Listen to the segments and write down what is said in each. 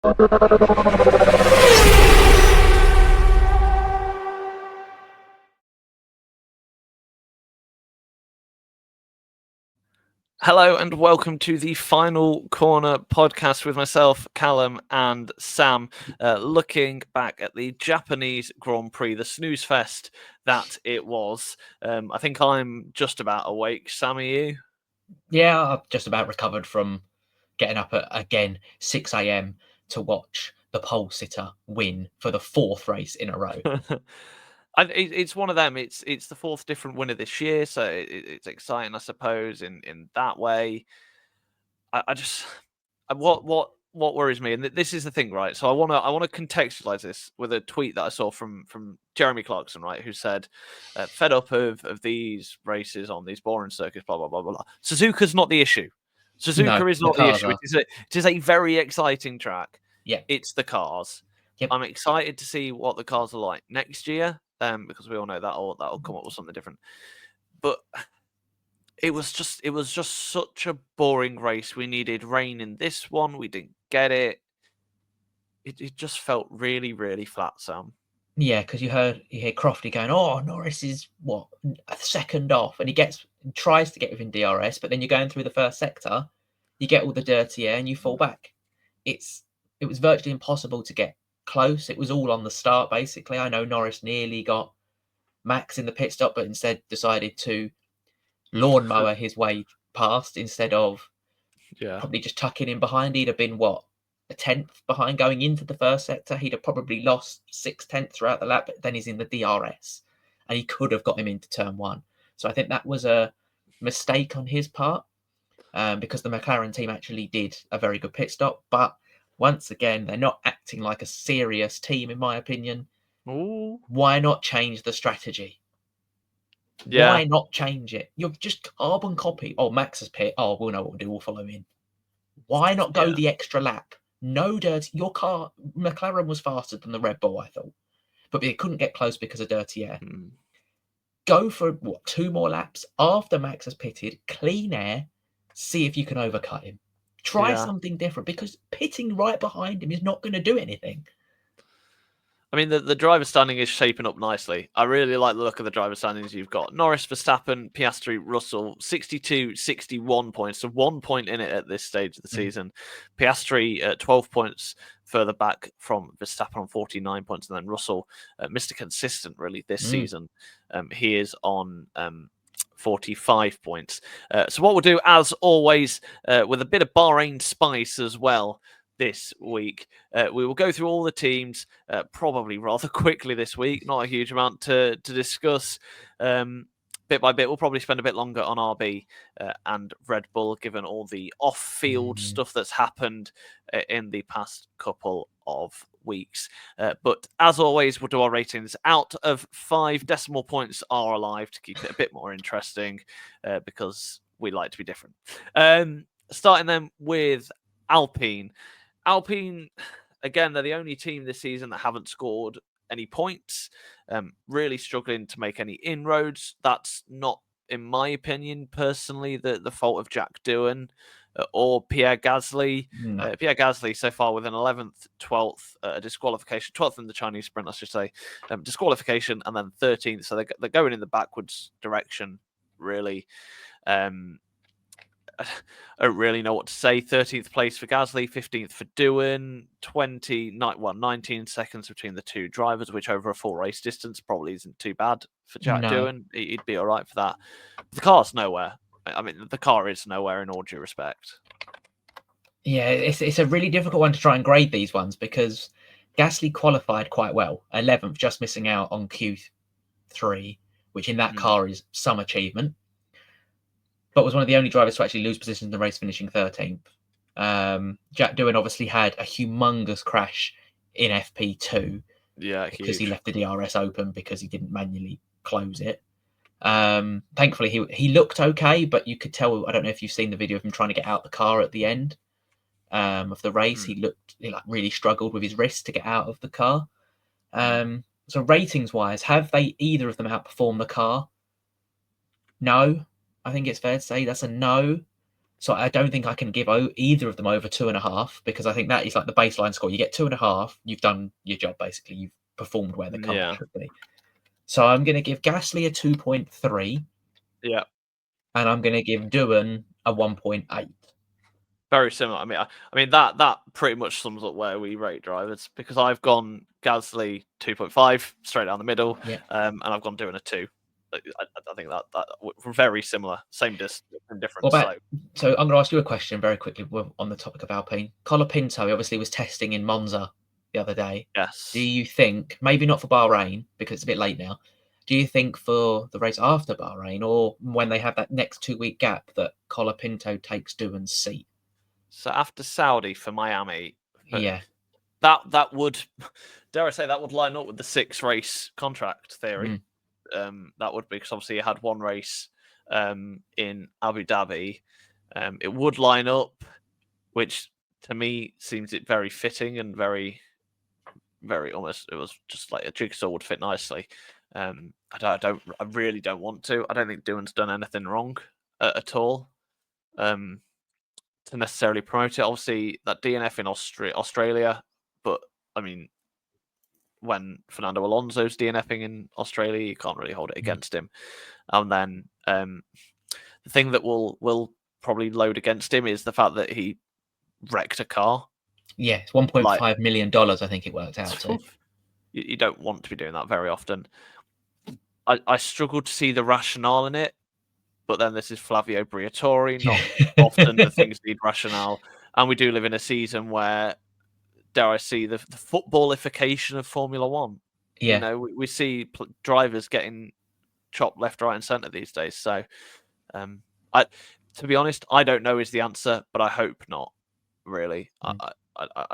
Hello and welcome to the Final Corner podcast with myself, Callum and Sam, looking back at the Japanese Grand Prix, the snooze-fest that it was. I think I'm just about awake. Sam, are you? Yeah, I've just about recovered from getting up at, again, 6 a.m. to watch the pole sitter win for the fourth race in a row. It's one of them. It's the fourth different winner this year, so it's exciting, I suppose, in that way. What worries me, and this is the thing, right? So I want to contextualize this with a tweet that I saw from Jeremy Clarkson, right, who said, "Fed up of these races on these boring circuits, blah blah blah blah blah. Suzuka's not the issue. Suzuka is not the issue. It is a very exciting track. Yeah, it's the cars. Yep. I'm excited to see what the cars are like next year, because we all know that'll come up with something different, but." It was just such a boring race. We needed rain in this one. We didn't get it. It just felt really, really flat, Sam. Yeah, because you hear Crofty going, "Oh, Norris is a second off," and he tries to get within DRS, but then you're going through the first sector, you get all the dirty air and you fall back. It was virtually impossible to get close. It was all on the start, basically. I know Norris nearly got Max in the pit stop, but instead decided to lawnmower his way past instead of probably just tucking in behind. He'd have been a tenth behind going into the first sector. He'd have probably lost 6/10 throughout the lap, but then he's in the DRS and he could have got him into turn one. So I think that was a mistake on his part, because the McLaren team actually did a very good pit stop. But once again, they're not acting like a serious team, in my opinion. Ooh. Why not change the strategy? Yeah. Why not change it? You're just carbon copy. Oh, Max's pit. Oh, we'll know what we'll do. We'll follow in. Why not go the extra lap? No dirty. Your car, McLaren was faster than the Red Bull, I thought, but they couldn't get close because of dirty air. Go for 2 more laps after Max has pitted, clean air, see if you can overcut him. Try something different, because pitting right behind him is not going to do anything. I mean, the driver standing is shaping up nicely. I really like the look of the driver standings. You've got Norris, Verstappen, Piastri, Russell, 62, 61 points. So 1 point in it at this stage of the season. Piastri 12 points further back from Verstappen on 49 points. And then Russell, Mr. Consistent, really, this season. He is on 45 points. So what we'll do, as always, with a bit of Bahrain spice as well, this week, we will go through all the teams probably rather quickly this week. Not a huge amount to discuss. Bit by bit, we'll probably spend a bit longer on RB and Red Bull, given all the off-field stuff that's happened in the past couple of weeks. But as always, we'll do our ratings out of 5. Decimal points are alive to keep it a bit more interesting, because we like to be different. Starting then with Alpine. Alpine, again, they're the only team this season that haven't scored any points. Really struggling to make any inroads. That's not, in my opinion, personally, the fault of Jack Doohan or Pierre Gasly. No. Pierre Gasly so far with an 11th, 12th disqualification, 12th in the Chinese sprint, I should say, disqualification, and then 13th. So they're going in the backwards direction, really. I don't really know what to say. 13th place for Gasly, 15th for Doohan, 19 seconds between the two drivers, which over a full race distance probably isn't too bad for Jack Doohan. He'd be all right for that. The car's nowhere. I mean, the car is nowhere in all due respect. Yeah, it's a really difficult one to try and grade these ones, because Gasly qualified quite well, 11th, just missing out on Q3, which in that car is some achievement, but was one of the only drivers to actually lose position in the race, finishing 13th. Jack Doohan obviously had a humongous crash in FP2, because he left the DRS open because he didn't manually close it. Thankfully, he looked okay, but you could tell, I don't know if you've seen the video of him trying to get out the car at the end of the race. He really struggled with his wrist to get out of the car. So ratings wise, have they either of them outperformed the car? No, I think it's fair to say that's a no. So I don't think I can give either of them over 2.5 because I think that is like the baseline score. You get 2.5, you've done your job basically. You've performed where the car should be. So I'm going to give Gasly a 2.3. Yeah. And I'm going to give Doohan a 1.8. Very similar. I mean that pretty much sums up where we rate drivers because I've gone Gasly 2.5 straight down the middle, and I've gone Doohan a 2. I think that we're very similar, same distance and different slope. So I'm going to ask you a question very quickly on the topic of Alpine. Colapinto obviously was testing in Monza the other day. Yes. Do you think, maybe not for Bahrain because it's a bit late now, do you think for the race after Bahrain or when they have that next 2-week gap that Colapinto takes Doohan's seat? So after Saudi for Miami, that would, dare I say, that would line up with the 6-race contract theory. That would be because obviously you had one race in Abu Dhabi. It would line up, which to me seems it very fitting and very, very almost. It was just like a jigsaw would fit nicely. I really don't want to. I don't think Doohan's done anything wrong at all. To necessarily promote it. Obviously, that DNF in Australia, but I mean, when Fernando Alonso's DNFing in Australia, you can't really hold it against him. And then the thing that will probably load against him is the fact that he wrecked a car. Yeah, it's $1.5 million, I think it worked out to. You don't want to be doing that very often. I struggle to see the rationale in it. But then this is Flavio Briatore. Not often the things need rationale. And we do live in a season where, dare I see, the footballification of Formula One. Yeah. You know, we see drivers getting chopped left, right, and centre these days. So, to be honest, I don't know is the answer, but I hope not. Really, I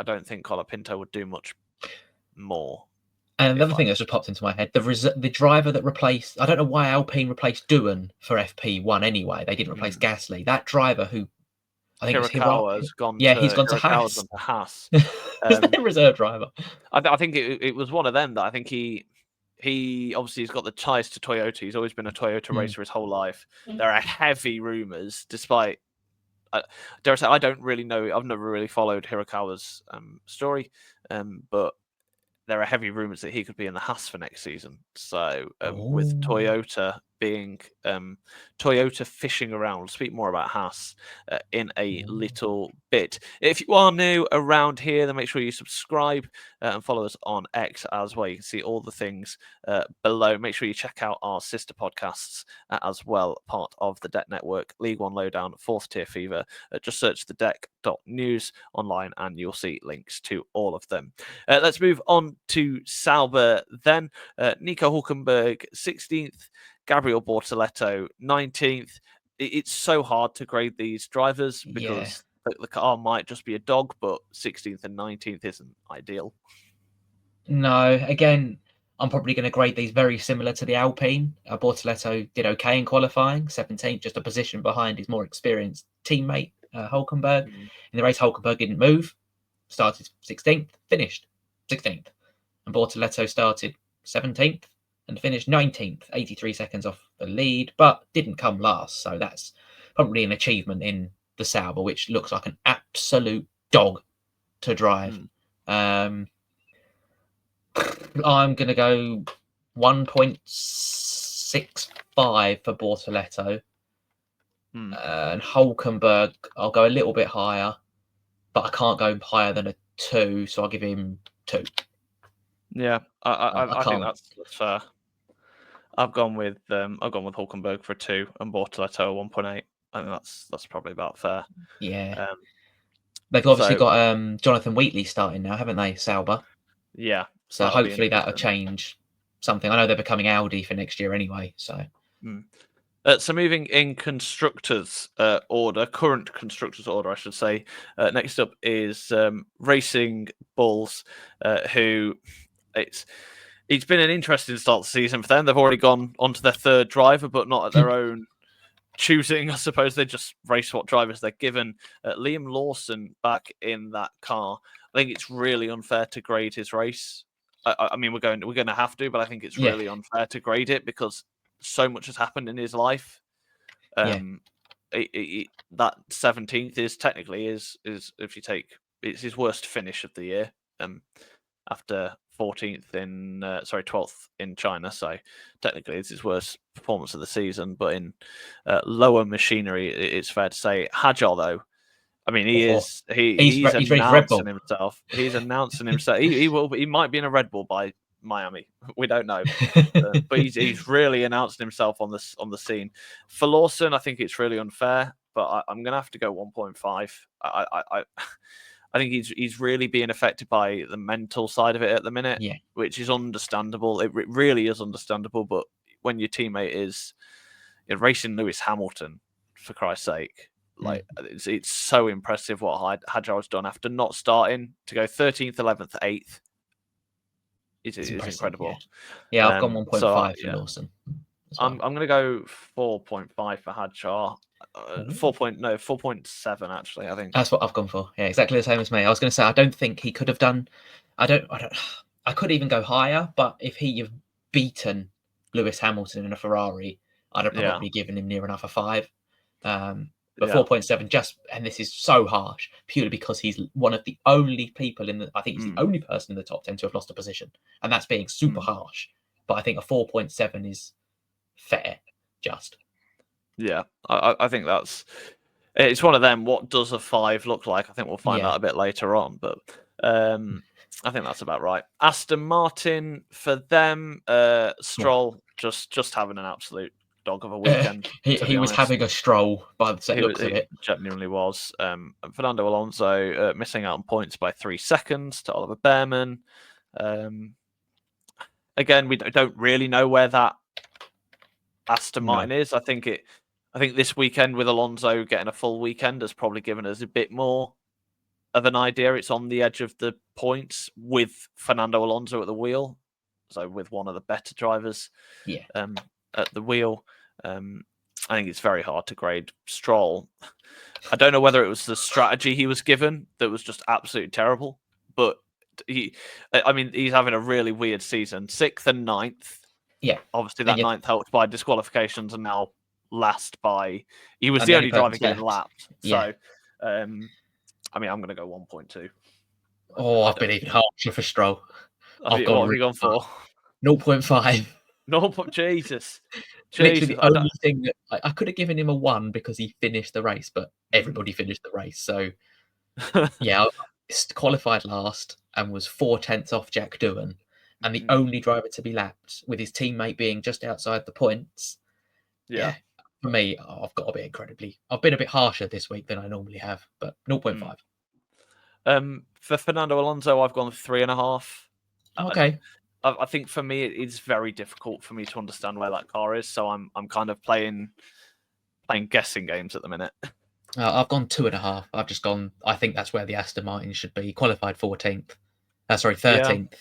don't think Colapinto would do much more. And another thing that's just popped into my head, the driver that replaced, I don't know why Alpine replaced Doohan for FP1 anyway. They didn't replace Gasly. That driver who, I think Hirakawa's gone he's gone to Haas. Is that a reserve driver? I think it was one of them that I think he obviously has got the ties to Toyota. He's always been a Toyota racer his whole life. There are heavy rumours, despite, dare I say, I don't really know. I've never really followed Hirakawa's story, but there are heavy rumours that he could be in the Haas for next season. So with Toyota being Toyota fishing around, we'll speak more about Haas in a little bit. If you are new around here, then make sure you subscribe and follow us on X as well. You can see all the things below. Make sure you check out our sister podcasts as well, part of the Deck Network, League One Lowdown, Fourth Tier Fever. Just search the deck.news online and you'll see links to all of them. Let's move on to Sauber then. Nico Hülkenberg 16th, Gabriel Bortoleto 19th. It's so hard to grade these drivers because the car might just be a dog, but 16th and 19th isn't ideal. No, again, I'm probably going to grade these very similar to the Alpine. Bortoleto did okay in qualifying, 17th, just a position behind his more experienced teammate, Hülkenberg. In the race, Hülkenberg didn't move, started 16th, finished 16th. And Bortoleto started 17th and finished 19th, 83 seconds off the lead, but didn't come last. So that's probably an achievement in the Sauber, which looks like an absolute dog to drive. I'm going to go 1.65 for Bortoleto. And Hülkenberg, I'll go a little bit higher, but I can't go higher than a 2, so I'll give him 2. Yeah, I think that's fair. I've gone with Hülkenberg for a 2 and Bortoleto a 1.8. I think that's probably about fair. Yeah. They've obviously got Jonathan Wheatley starting now, haven't they, Sauber? Yeah. So hopefully that'll change something. I know they're becoming Audi for next year anyway. So. So moving in constructors order, current constructors order, I should say. Next up is Racing Bulls, who it's been an interesting start to the season for them. They've already gone onto their third driver, but not at their own choosing. I suppose they just race what drivers they're given. Liam Lawson back in that car. I think it's really unfair to grade his race. I mean, we're going to have to, but I think it's really unfair to grade it because so much has happened in his life. that 17th is technically is if you take it's his worst finish of the year. After 14th in 12th in China, so technically it's his worst performance of the season. But in lower machinery, it's fair to say. Hajar, though, I mean, he's ready for Red Bull. announcing himself. He's announcing himself. He might be in a Red Bull by Miami. We don't know, but he's really announcing himself on the scene. For Lawson, I think it's really unfair, but I'm gonna have to go 1.5. I think he's really being affected by the mental side of it at the minute, which is understandable. It really is understandable. But when your teammate is racing Lewis Hamilton, for Christ's sake, like it's so impressive what Hajar's done after not starting to go 13th, 11th, 8th. It's incredible. Yeah, I've gone 1.5 for Lawson. Well. I'm going to go 4.5 for Hajar. 4.7 actually. I think that's what I've gone for. Yeah, exactly the same as me. I was going to say I don't think he could have done. I could even go higher, but if he have beaten Lewis Hamilton in a Ferrari, I'd have probably given him near enough a 5. But 4.7 just, and this is so harsh purely because he's one of the only people I think he's the only person in the top 10 to have lost a position, and that's being super harsh. But I think a 4.7 is fair, just. Yeah, I think it's one of them. What does a 5 look like? I think we'll find out a bit later on, but I think that's about right. Aston Martin for them, Stroll just having an absolute dog of a weekend. He was having a stroll by the looks of it. Genuinely was. Fernando Alonso missing out on points by 3 seconds to Oliver Behrman. Again, we don't really know where that Aston Martin is. I think this weekend with Alonso getting a full weekend has probably given us a bit more of an idea. It's on the edge of the points with Fernando Alonso at the wheel, so with one of the better drivers at the wheel. I think it's very hard to grade Stroll. I don't know whether it was the strategy he was given that was just absolutely terrible, but he's having a really weird season. 6th and 9th. Yeah. Obviously that 9th helped by disqualifications and now last by... He was the only driver getting lapped. So, I'm going to go 1.2. Oh, I've been even harsher for Stroll. What have you gone for? 0.5. No, Jesus. Literally the only thing that I could have given him a 1 because he finished the race, but everybody finished the race. So, I qualified last and was 4/10 off Jack Doohan, and the only driver to be lapped with his teammate being just outside the points. Yeah. For me, I've got to be I've been a bit harsher this week than I normally have, but 0.5. For Fernando Alonso, I've gone 3.5. Okay. I think for me, it's very difficult for me to understand where that car is. So I'm kind of playing guessing games at the minute. I've gone 2.5. I've just gone. I think that's where the Aston Martin should be. Qualified 14th. 13th.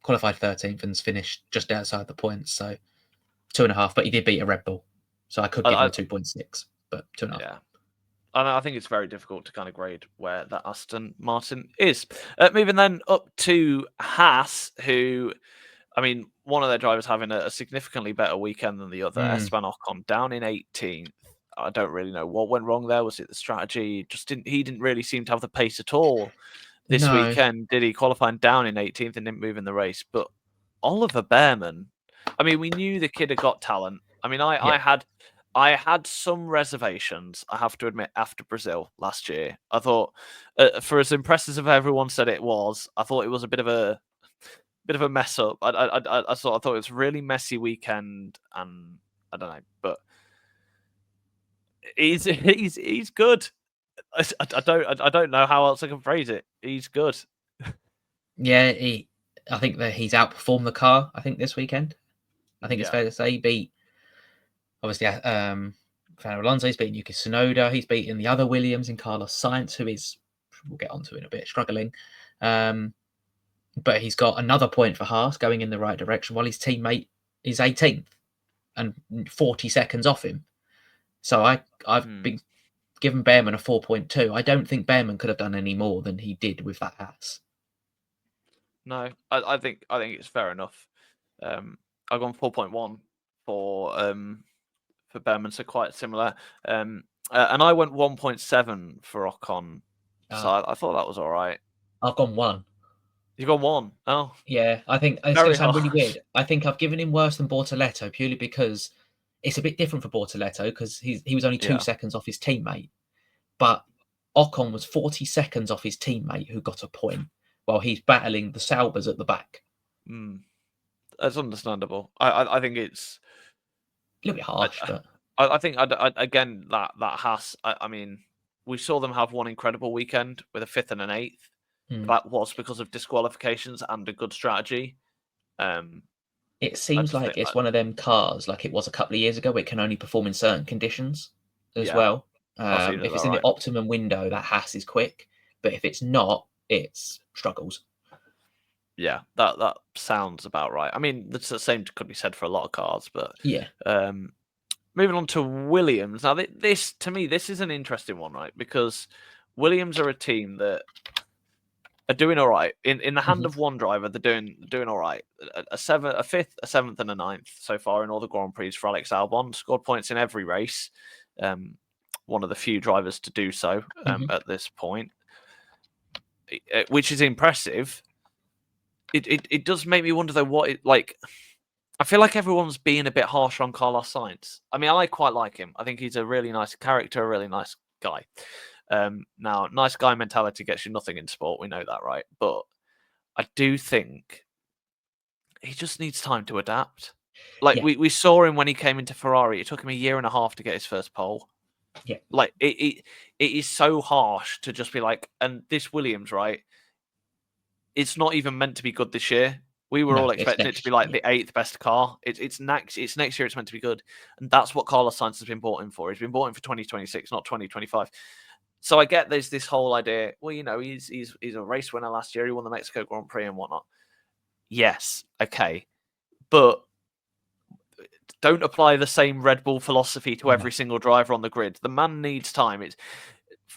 Qualified 13th and finished just outside the points. So 2.5. But he did beat a Red Bull, so I could give him a 2.6. But 2.5. Yeah. And I think it's very difficult to kind of grade where that Aston Martin is. Moving then up to Haas, who, one of their drivers having a significantly better weekend than the other. Esteban Ocon down in 18th. I don't really know what went wrong there. Was it the strategy? He didn't really seem to have the pace at all this weekend, did he? Qualifying down in 18th and didn't move in the race. But Oliver Behrman, we knew the kid had got talent. I had some reservations, I have to admit, after Brazil last year. I thought, for as impressive as everyone said it was, I thought it was a bit of a mess up. I thought it was a really messy weekend, and I don't know, but he's good. I don't know how else I can phrase it. He's good. Yeah, I think that he's outperformed the car. I think this weekend. I think it's fair to say he beat. Obviously, Fernando Alonso, he's beaten Yuki Tsunoda, he's beaten the other Williams in Carlos Sainz, who is, we'll get onto in a bit, struggling. But he's got another point for Haas going in the right direction while his teammate is 18th and 40 seconds off him. So I've been given Behrman a 4.2. I don't think Behrman could have done any more than he did with that Haas. No, I think it's fair enough. I've gone 4.1 for Behrman, so quite similar. And I went 1.7 for Ocon, so I thought that was all right. I've gone 1. You've gone 1. Oh, Yeah, I think it's going very to sound really harsh. weird. I think I've given him worse than Bortoleto purely because it's a bit different for Bortoleto because he was only 2 Yeah. seconds off his teammate, but Ocon was 40 seconds off his teammate who got a point while he's battling the Saubers at the back. That's understandable. I think it's A little bit harsh, but I think again that Haas. I mean, we saw them have one incredible weekend with a 5th and an 8th. That was because of disqualifications and a good strategy. It seems like it's one of them cars, like it was a couple of years ago, where it can only perform in certain conditions as well. If it's in the optimum window, that Haas is quick, but if it's not, it's struggles. Yeah, that sounds about right. I mean, the same could be said for a lot of cars, but yeah. Moving on to Williams. Now, this to me, this is an interesting one, right? Because Williams are a team that are doing all right. In the hand of one driver, they're doing all right. A 5th, a 7th, and a 9th so far in all the Grand Prix for Alex Albon. Scored points in every race. One of the few drivers to do so at this point, which is impressive. It does make me wonder though what it like. I feel like everyone's being a bit harsh on Carlos Sainz. I mean, I quite like him. I think he's a really nice character, a really nice guy. Now, nice guy mentality gets you nothing in sport. We know that, right? But I do think he just needs time to adapt. Like we saw him when he came into Ferrari. It took him a year and a half to get his first pole. Yeah. Like it is so harsh to just be like, and this Williams, right? It's not even meant to be good this year. We were all expecting it to be like the 8th best car. It's next year. It's meant to be good, and that's what Carlos Sainz has been bought in for. He's been bought in for 2026, not 2025. So I get there's this whole idea. Well, you know, he's a race winner last year. He won the Mexico Grand Prix and whatnot. Yes, okay, but don't apply the same Red Bull philosophy to every single driver on the grid. The man needs time.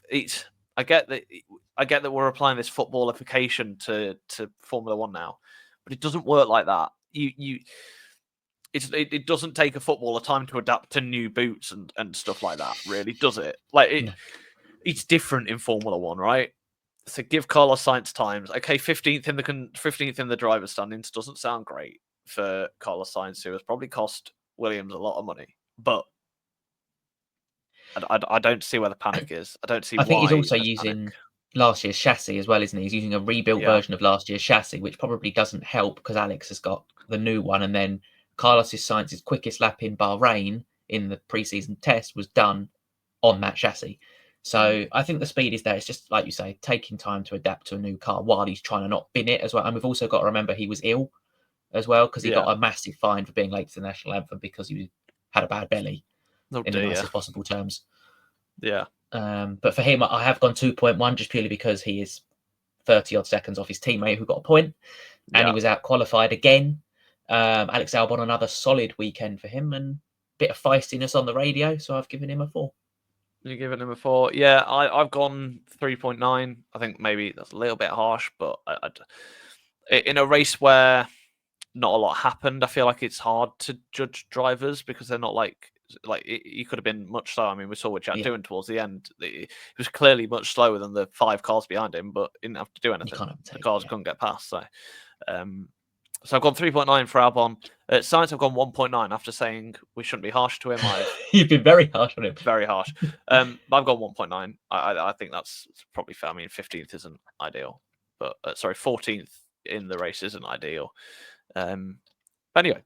It's. I get that we're applying this footballification to Formula One now, but it doesn't work like that. It doesn't take a footballer time to adapt to new boots and stuff like that, really, does it? It's different in Formula One, right? So give Carlos Sainz times. Okay, 15th in the driver's standings doesn't sound great for Carlos Sainz, who has probably cost Williams a lot of money, but I don't see where the panic is. I don't see. I think he's also using last year's chassis as well, isn't he? He's using a rebuilt version of last year's chassis, which probably doesn't help because Alex has got the new one, and then Carlos Sainz's quickest lap in Bahrain in the preseason test was done on that chassis. So I think the speed is there. It's just like you say, taking time to adapt to a new car while he's trying to not bin it as well. And we've also got to remember he was ill as well because he got a massive fine for being late to the national anthem because he had a bad belly in the nicest possible terms. Yeah. But for him, I have gone 2.1 just purely because he is 30 odd seconds off his teammate who got a point, and he was out qualified again. Alex Albon, another solid weekend for him, and a bit of feistiness on the radio, so I've given him a 4. You're giving him a 4. Yeah, I've gone 3.9. I think maybe that's a little bit harsh, but in a race where not a lot happened, I feel like it's hard to judge drivers because they're not like he could have been much slower. I mean, we saw what Jack doing towards the end. He was clearly much slower than the 5 cars behind him, but he didn't have to do anything. The cars couldn't get past. So I've gone 3.9 for Albon. Sainz, I've gone 1.9 after saying we shouldn't be harsh to him. You've been very harsh on him. Very harsh. But I've gone 1.9. I think that's probably fair. I mean, 15th isn't ideal, but 14th in the race isn't ideal. Anyway,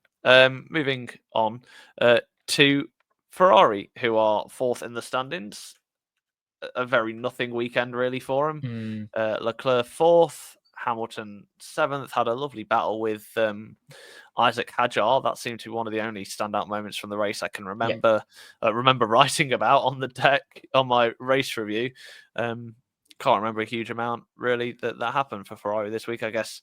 moving on to Ferrari, who are 4th in the standings. A very nothing weekend, really, for them. Leclerc 4th, Hamilton 7th. Had a lovely battle with Isaac Hadjar. That seemed to be one of the only standout moments from the race I can remember. Remember writing about on the deck on my race review. Can't remember a huge amount really that happened for Ferrari this week. I guess.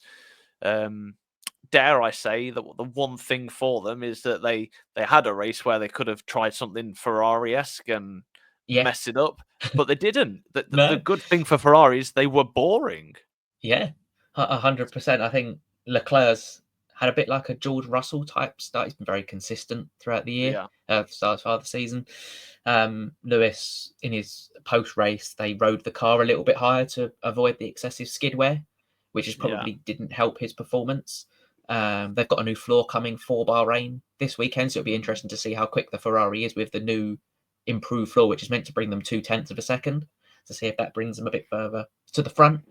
Dare I say that the one thing for them is that they had a race where they could have tried something Ferrari-esque and messed it up, but they didn't. The good thing for Ferrari is they were boring. Yeah, 100%. I think Leclerc's had a bit like a George Russell type start. He's been very consistent throughout the year, so far the season. Lewis, in his post-race, they rode the car a little bit higher to avoid the excessive skid wear, which is probably didn't help his performance. They've got a new floor coming for Bahrain this weekend, so it'll be interesting to see how quick the Ferrari is with the new improved floor, which is meant to bring them 0.2 of a second, to see if that brings them a bit further to the front.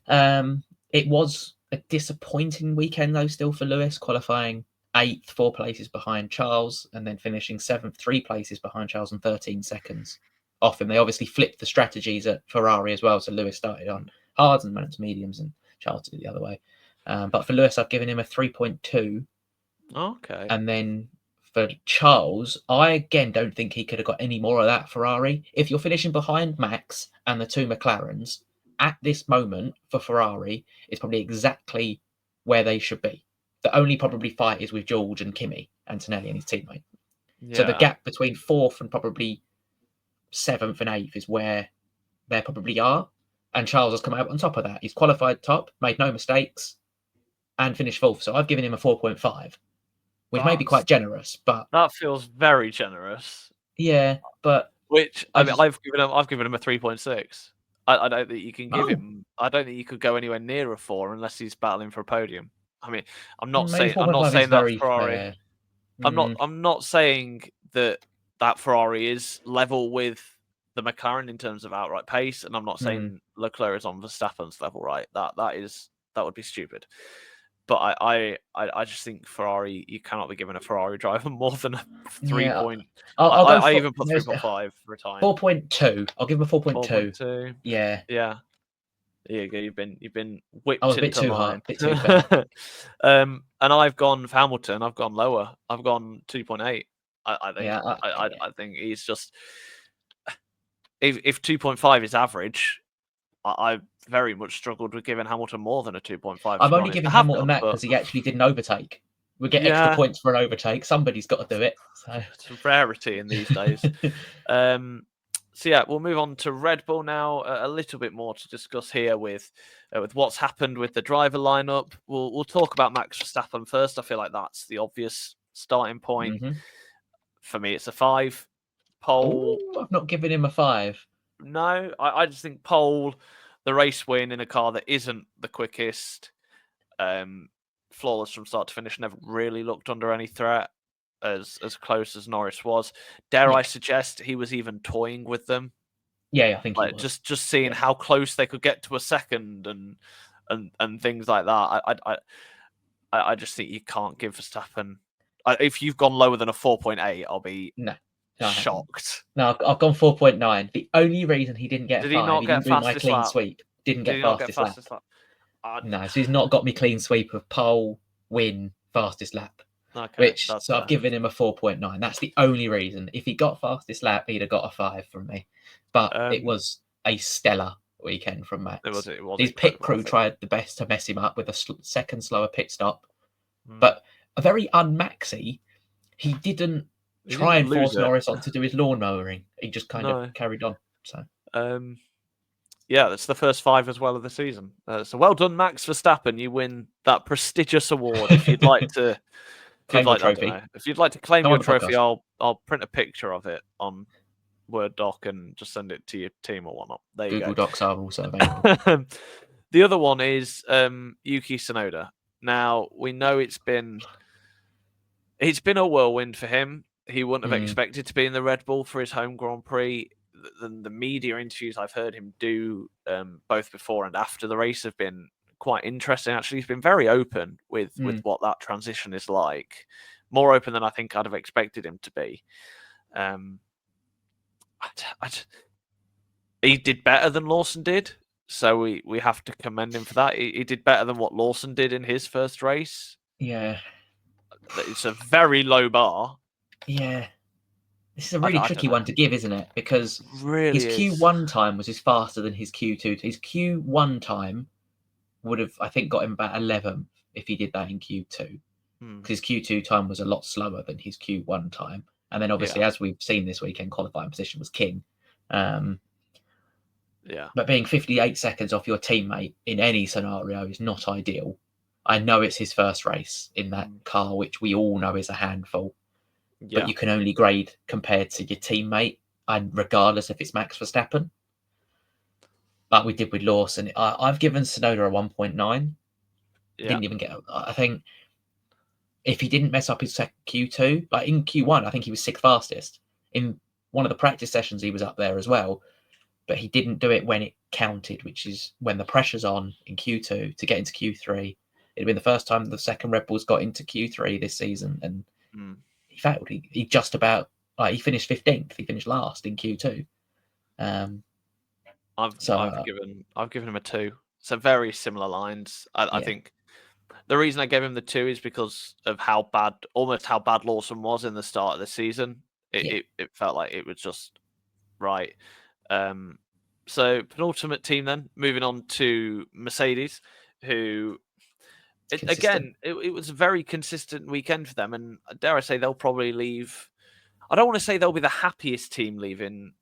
It was a disappointing weekend, though, still for Lewis, qualifying 8th, 4 places behind Charles, and then finishing 7th, 3 places behind Charles and 13 seconds off him. They obviously flipped the strategies at Ferrari as well, so Lewis started on hards and went to mediums, and Charles did it the other way. But for Lewis, I've given him a 3.2. Okay. And then for Charles, I again don't think he could have got any more of that Ferrari. If you're finishing behind Max and the 2 McLarens, at this moment for Ferrari, it's probably exactly where they should be. The only probably fight is with George and Kimi, Antonelli and his teammate. So the gap between 4th and probably 7th and 8th is where they probably are. And Charles has come out on top of that. He's qualified top, made no mistakes, and finished 4th. So I've given him a 4.5, which may be quite generous, but that feels very generous. Yeah, but which I've given him a 3.6. I don't think you can give him. I don't think you could go anywhere near a 4 unless he's battling for a podium. I mean, I'm not saying that Ferrari. I'm not saying that Ferrari is level with the McLaren in terms of outright pace, and I'm not saying Leclerc is on Verstappen's level, right? That would be stupid. But I just think Ferrari, you cannot be giving a Ferrari driver more than a 3 point. I even put 3.5 for a time. 4.2. I'll give him a 4.2. 4.2. Yeah. Yeah. There you go. You've been whipped I was a bit into too line. high, a bit too fair. And I've gone for Hamilton. I've gone lower. I've gone 2.8. I think. Yeah, I think he's just. If 2.5 is average, I very much struggled with giving Hamilton more than a 2.5. I've only given Hamilton that because he actually didn't overtake. We get extra points for an overtake. Somebody's got to do it. So. It's a rarity in these days. So yeah, we'll move on to Red Bull now. A little bit more to discuss here with what's happened with the driver lineup. We'll talk about Max Verstappen first. I feel like that's the obvious starting point. For me, it's a 5. Pole. Ooh, I've not given him a 5. No, I just think pole, the race win in a car that isn't the quickest, flawless from start to finish, never really looked under any threat, as close as Norris was. Dare I suggest he was even toying with them? Yeah, I think he was. Just seeing how close they could get to a second and things like that. I just think you can't give Verstappen. If you've gone lower than a 4.8, I'll be shocked. No, I've gone 4.9. The only reason he didn't get a 5, he didn't do my clean sweep. Didn't get fastest lap. No, so he's not got me clean sweep of pole, win, fastest lap. Okay, so I've given him a 4.9. That's the only reason. If he got fastest lap, he'd have got a 5 from me. But it was a stellar weekend from Max. It was His pit crew tried the best to mess him up with a second slower pit stop. But a very un-Maxy, he didn't try and force Norris on to do his lawn mowing. He just kind of carried on. So yeah, that's the first 5 as well of the season. So well done, Max Verstappen. You win that prestigious award. If you'd like to claim your trophy. If you'd like to claim your trophy, I'll print a picture of it on Word doc and just send it to your team or whatnot. There you go. Google Docs are also available. The other one is Yuki Tsunoda. Now we know it's been a whirlwind for him. He wouldn't have expected to be in the Red Bull for his home Grand Prix. The media interviews I've heard him do both before and after the race have been quite interesting. Actually, he's been very open with what that transition is like. More open than I think I'd have expected him to be. He did better than Lawson did, so we have to commend him for that. He did better than what Lawson did in his first race. Yeah. It's a very low bar. Yeah. This is a really tricky one to give, isn't it? Because his Q1 time was faster than his Q2. His Q1 time would have, I think, got him about 11th if he did that in Q2. Because his Q2 time was a lot slower than his Q1 time. And then obviously, as we've seen this weekend, qualifying position was king. But being 58 seconds off your teammate in any scenario is not ideal. I know it's his first race in that car, which we all know is a handful. Yeah. But you can only grade compared to your teammate, and regardless if it's Max Verstappen. Like we did with Lawson. I've given Tsunoda a 1.9. Yeah. Didn't even get. I think if he didn't mess up his Q2, like in Q1, I think he was 6th fastest. In one of the practice sessions, he was up there as well. But he didn't do it when it counted, which is when the pressure's on in Q2 to get into Q3. It'd been the first time the second Red Bulls got into Q3 this season, and he failed. He just about he finished 15th. He finished last in Q2. I've given him a 2. So very similar lines. I think the reason I gave him the 2 is because of how bad Lawson was in the start of the season. It felt like it was just right. So penultimate team then, moving on to Mercedes, who it was a very consistent weekend for them, and dare I say they'll probably leave. I don't want to say they'll be the happiest team leaving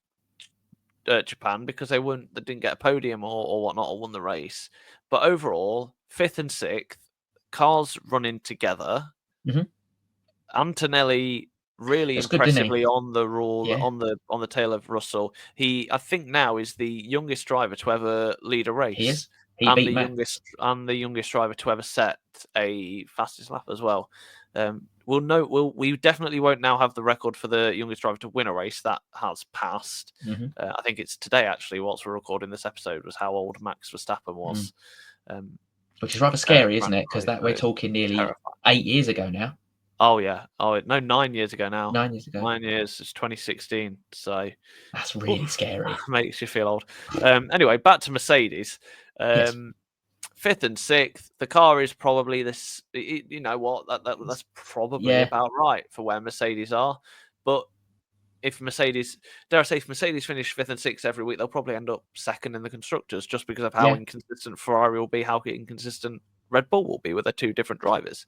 Japan, because they didn't get a podium or whatnot, or won the race, but overall 5th and 6th, cars running together. Antonelli really impressively on the tail of Russell. He, I think, now is the youngest driver to ever lead a race. He is. The youngest driver to ever set a fastest lap as well. We definitely won't now have the record for the youngest driver to win a race. That has passed. I think it's today, actually, whilst we're recording this episode, was how old Max Verstappen was. Which is rather scary, isn't it? Because we're talking nearly 8 years ago now. Oh, yeah. Oh, no, 9 years ago now. 9 years ago. 9 years. It's 2016. So that's really scary. Makes you feel old. Anyway, back to Mercedes. 5th and 6th. The car is probably this. You know what? That's probably about right for where Mercedes are. But if Mercedes finish 5th and 6th every week, they'll probably end up 2nd in the constructors, just because of how inconsistent Ferrari will be, how inconsistent Red Bull will be with their 2 different drivers.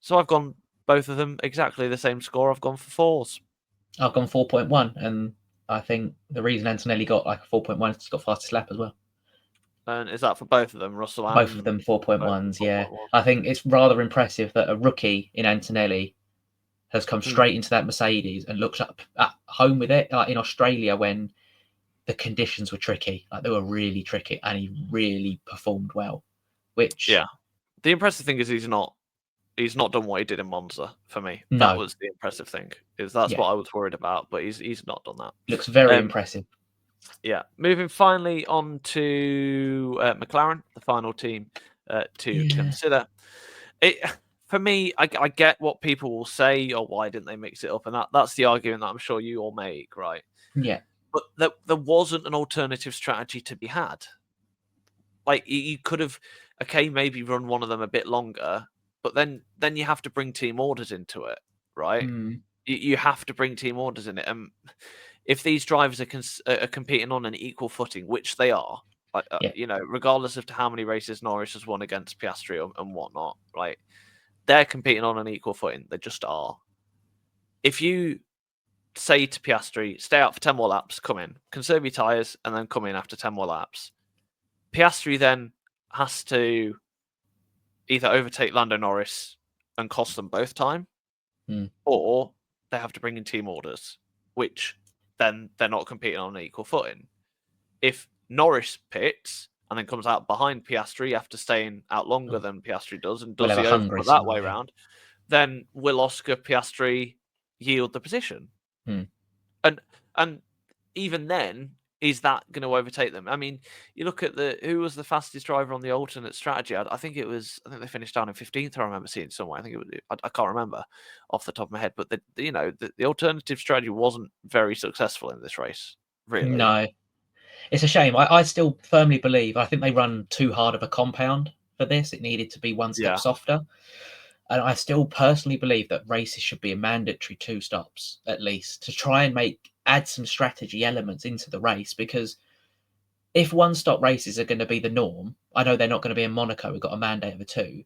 So I've gone both of them exactly the same score. I've gone for 4s. I've gone 4.1, and I think the reason Antonelli got like a 4.1 is he's got fastest lap as well. And is that for both of them, Russell? Both of them 4.1s, yeah. I think it's rather impressive that a rookie in Antonelli has come straight into that Mercedes and looks up at home with it. Like in Australia, when the conditions were tricky, like they were really tricky, and he really performed well. Which the impressive thing is he's not done what he did in Monza for me. No. That was the impressive thing. That's what I was worried about, but he's not done that. Looks very impressive. Yeah. Moving finally on to McLaren, the final team to consider. For me, I get what people will say, or why didn't they mix it up, and that's the argument that I'm sure you all make, right? Yeah. But there wasn't an alternative strategy to be had. Like, you could have, maybe run one of them a bit longer, but then you have to bring team orders into it, right? You have to bring team orders in it. And if these drivers are competing on an equal footing, which they are, regardless of how many races Norris has won against Piastri and whatnot, right? They're competing on an equal footing. They just are. If you say to Piastri, stay out for 10 more laps, come in, conserve your tyres, and then come in after 10 more laps, Piastri then has to either overtake Lando Norris and cost them both time, or they have to bring in team orders, which then they're not competing on an equal footing. If Norris pits and then comes out behind Piastri after staying out longer than Piastri does, and does the overcut that way round, then will Oscar Piastri yield the position? And even then, is that going to overtake them? I mean, you look at who was the fastest driver on the alternate strategy. I think they finished down in 15th. I remember seeing somewhere. I think it was. I can't remember off the top of my head. But the alternative strategy wasn't very successful in this race. Really, no. It's a shame. I still firmly believe. I think they run too hard of a compound for this. It needed to be one step softer. And I still personally believe that races should be a mandatory 2 stops at least, to try and add some strategy elements into the race. Because if 1 stop races are going to be the norm, I know they're not going to be in Monaco. We've got a mandate of a 2.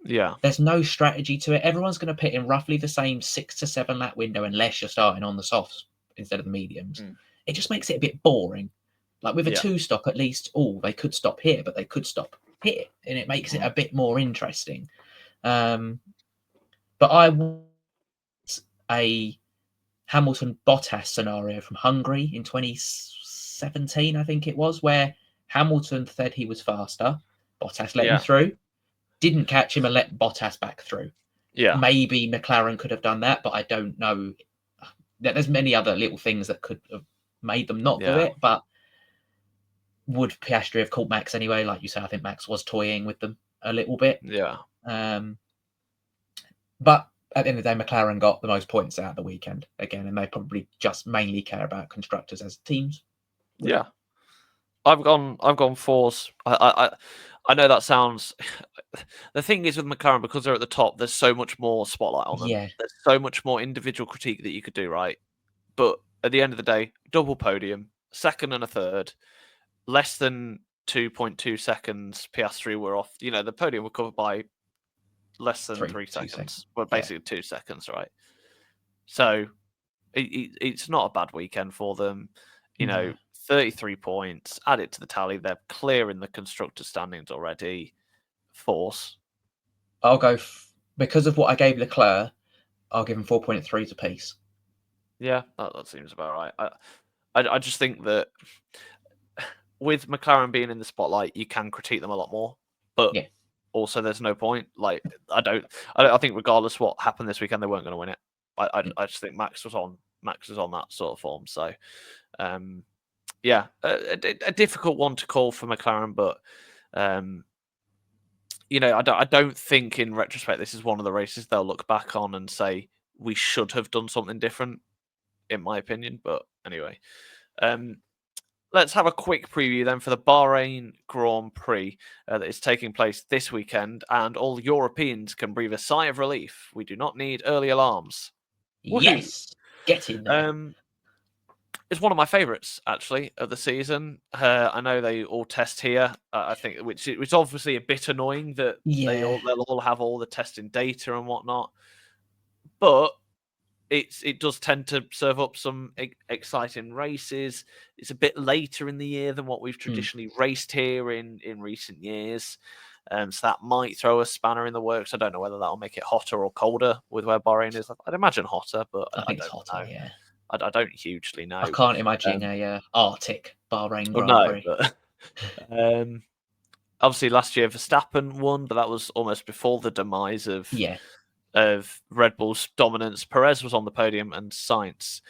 Yeah. There's no strategy to it. Everyone's going to pit in roughly the same 6 to 7 lap window unless you're starting on the softs instead of the mediums. It just makes it a bit boring. Like with a 2 stop, at least, they could stop here, but they could stop hit, and it makes it a bit more interesting. But I want a Hamilton Bottas scenario from Hungary in 2017, I think it was, where Hamilton said he was faster. Bottas let him through, didn't catch him and let Bottas back through. Yeah. Maybe McLaren could have done that, but I don't know. There's many other little things that could have made them not do it, but would Piastri have caught Max anyway? Like you say, I think Max was toying with them a little bit. Yeah. But at the end of the day, McLaren got the most points out of the weekend again, and they probably just mainly care about constructors as teams. Yeah. I've gone fours. I know that sounds. The thing is with McLaren, because they're at the top, there's so much more spotlight on them. Yeah. There's so much more individual critique that you could do, right? But at the end of the day, double podium, second and a third, less than 2.2 seconds. Piastri were off. The podium were covered by less than 3 seconds. Well, basically 2 seconds, right? So it's not a bad weekend for them. 33 points, add it to the tally. They're clear in the constructor standings already. Force. I'll go, because of what I gave Leclerc, I'll give him 4.3 apiece. Yeah, that seems about right. I just think that with McLaren being in the spotlight, you can critique them a lot more. But also there's no point. Like, I think regardless what happened this weekend, they weren't going to win it. I just think Max was on that sort of form. So, a difficult one to call for McLaren, but I don't think in retrospect this is one of the races they'll look back on and say we should have done something different, in my opinion. But anyway, let's have a quick preview then for the Bahrain Grand Prix that is taking place this weekend, and all Europeans can breathe a sigh of relief. We do not need early alarms. Yes, get in there. It's one of my favourites, actually, of the season. I know they all test here. I think, which it's obviously a bit annoying that they'll all have all the testing data and whatnot. But it does tend to serve up some exciting races. It's a bit later in the year than what we've traditionally raced here in recent years. So that might throw a spanner in the works. I don't know whether that'll make it hotter or colder with where Bahrain is. I'd imagine hotter, but I think don't it's hotter, know. yeah. I don't hugely know. I can't imagine a Arctic Bahrain Grand Prix. But obviously last year Verstappen won, but that was almost before the demise of Red Bull's dominance. Perez was on the podium and Sainz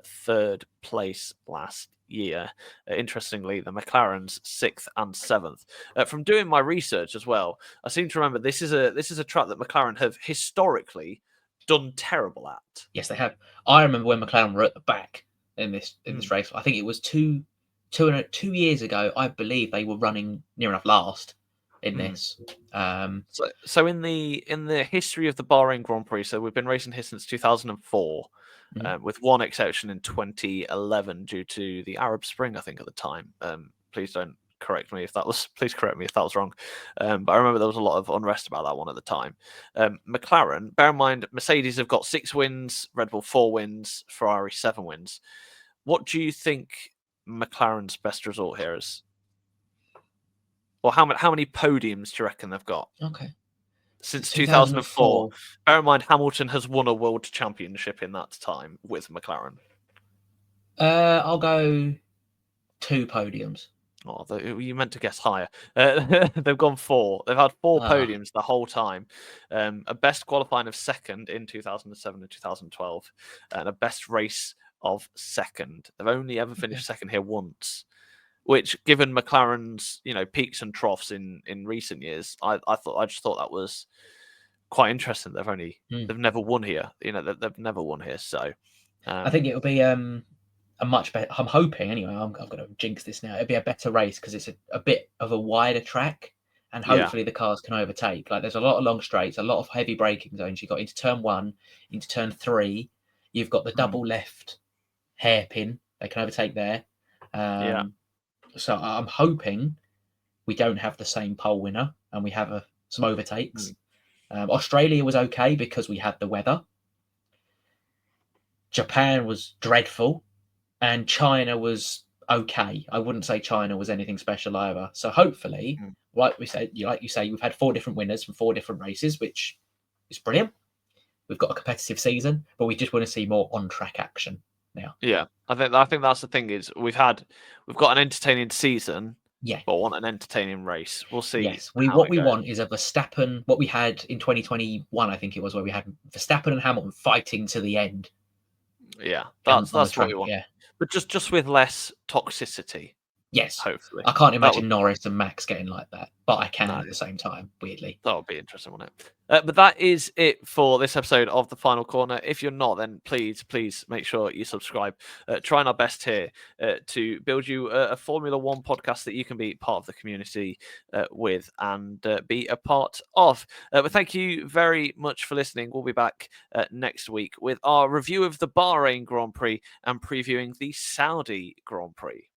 third place last year. Interestingly, the McLaren's 6th and 7th. From doing my research as well, I seem to remember this is a track that McLaren have historically done terrible at. Yes, they have. I remember when McLaren were at the back in this race. I think it was two years ago. I believe they were running near enough last in this. So in the history of the Bahrain Grand Prix, so we've been racing here since 2004, with one exception in 2011 due to the Arab Spring, I think at the time. Please correct me if that was wrong. But I remember there was a lot of unrest about that one at the time. McLaren, bear in mind, Mercedes have got 6 wins, Red Bull 4 wins, Ferrari 7 wins. What do you think McLaren's best result here is? Or how many podiums do you reckon they've got? Okay. Since 2004. Bear in mind, Hamilton has won a world championship in that time with McLaren. I'll go 2 podiums. Oh, you meant to guess higher. They've gone 4. They've had 4 podiums the whole time. A best qualifying of 2nd in 2007 and 2012, and a best race of 2nd. They've only ever finished 2nd here once, which, given McLaren's peaks and troughs in recent years, I just thought that was quite interesting. They've never won here. They've never won here. So I think it'll be a much better. I'm hoping anyway. I'm going to jinx this now. It'll be a better race because it's a bit of a wider track, and hopefully the cars can overtake. Like, there's a lot of long straights, a lot of heavy braking zones. You got into turn 1, into turn 3. You've got the double left hairpin. They can overtake there. So I'm hoping we don't have the same pole winner and we have some overtakes. Australia was okay because we had the weather. Japan was dreadful, and China was okay. I wouldn't say China was anything special either. So hopefully, like you say, we've had 4 different winners from 4 different races, which is brilliant. We've got a competitive season, but we just want to see more on-track action now. Yeah, I think that's the thing is we've got an entertaining season, Yeah. but want an entertaining race. We'll see. Yes, what we want is a Verstappen. What we had in 2021, I think it was, where we had Verstappen and Hamilton fighting to the end. Yeah, that's what we want. Yeah, but just with less toxicity. Yes, hopefully. I can't imagine Norris and Max getting like that, but I can at the same time. Weirdly, that would be interesting, wouldn't it? But that is it for this episode of The Final Corner. If you're not, then please make sure you subscribe. Trying our best here to build you a Formula One podcast that you can be part of the community with and be a part of. But thank you very much for listening. We'll be back next week with our review of the Bahrain Grand Prix and previewing the Saudi Grand Prix.